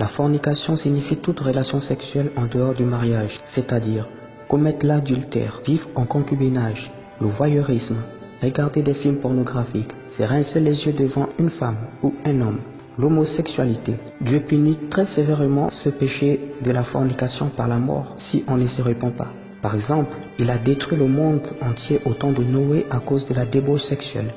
La fornication signifie toute relation sexuelle en dehors du mariage, c'est-à-dire commettre l'adultère, vivre en concubinage, le voyeurisme, regarder des films pornographiques, se rincer les yeux devant une femme ou un homme. L'homosexualité. Dieu punit très sévèrement ce péché de la fornication par la mort si on ne se répand pas. Par exemple, il a détruit le monde entier au temps de Noé à cause de la débauche sexuelle,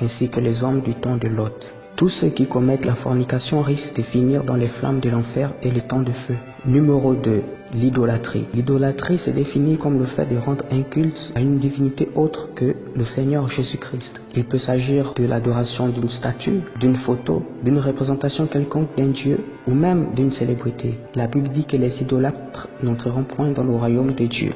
ainsi que les hommes du temps de Lot. Tous ceux qui commettent la fornication risquent de finir dans les flammes de l'enfer et les temps de feu. Numéro 2. L'idolâtrie. L'idolâtrie se définit comme le fait de rendre un culte à une divinité autre que le Seigneur Jésus-Christ. Il peut s'agir de l'adoration d'une statue, d'une photo, d'une représentation quelconque d'un dieu ou même d'une célébrité. La Bible dit que les idolâtres n'entreront point dans le royaume de Dieu.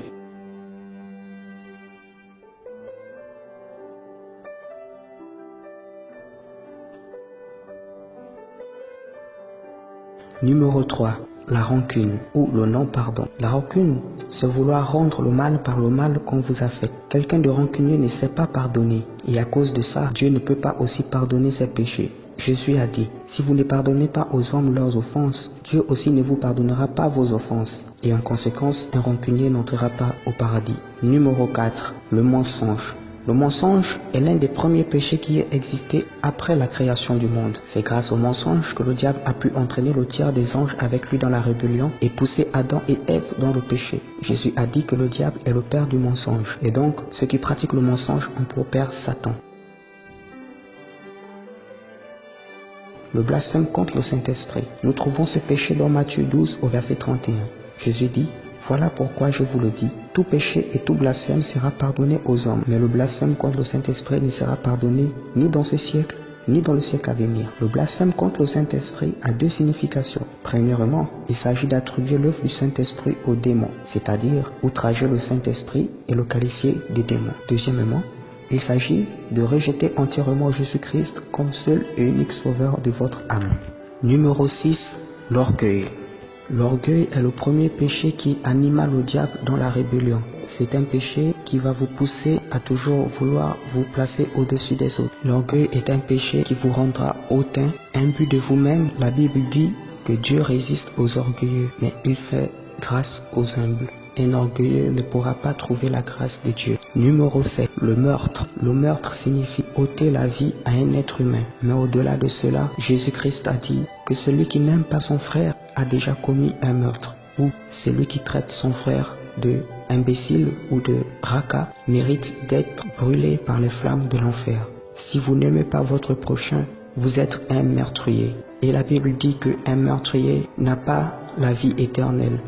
Numéro 3. La rancune ou le non-pardon. La rancune, c'est vouloir rendre le mal par le mal qu'on vous a fait. Quelqu'un de rancunier ne sait pas pardonner et à cause de ça, Dieu ne peut pas aussi pardonner ses péchés. Jésus a dit, si vous ne pardonnez pas aux hommes leurs offenses, Dieu aussi ne vous pardonnera pas vos offenses. Et en conséquence, un rancunier n'entrera pas au paradis. Numéro 4. Le mensonge. Le mensonge est l'un des premiers péchés qui ait existé après la création du monde. C'est grâce au mensonge que le diable a pu entraîner le tiers des anges avec lui dans la rébellion et pousser Adam et Ève dans le péché. Jésus a dit que le diable est le père du mensonge. Et donc, ceux qui pratiquent le mensonge ont pour père Satan. Le blasphème contre le Saint-Esprit. Nous trouvons ce péché dans Matthieu 12 au verset 31. Jésus dit, voilà pourquoi je vous le dis, tout péché et tout blasphème sera pardonné aux hommes, mais le blasphème contre le Saint-Esprit ne sera pardonné ni dans ce siècle, ni dans le siècle à venir. Le blasphème contre le Saint-Esprit a deux significations. Premièrement, il s'agit d'attribuer l'œuvre du Saint-Esprit aux démons, c'est-à-dire outrager le Saint-Esprit et le qualifier de démon. Deuxièmement, il s'agit de rejeter entièrement Jésus-Christ comme seul et unique sauveur de votre âme. Numéro 6. L'orgueil. L'orgueil est le premier péché qui anima le diable dans la rébellion. C'est un péché qui va vous pousser à toujours vouloir vous placer au-dessus des autres. L'orgueil est un péché qui vous rendra hautain, imbu de vous-même. La Bible dit que Dieu résiste aux orgueilleux, mais il fait grâce aux humbles. Un orgueilleux ne pourra pas trouver la grâce de Dieu. Numéro 7. Le meurtre. Le meurtre signifie ôter la vie à un être humain. Mais au-delà de cela, Jésus-Christ a dit que celui qui n'aime pas son frère a déjà commis un meurtre. Ou celui qui traite son frère de imbécile ou de raca mérite d'être brûlé par les flammes de l'enfer. Si vous n'aimez pas votre prochain, vous êtes un meurtrier. Et la Bible dit qu'un meurtrier n'a pas la vie éternelle.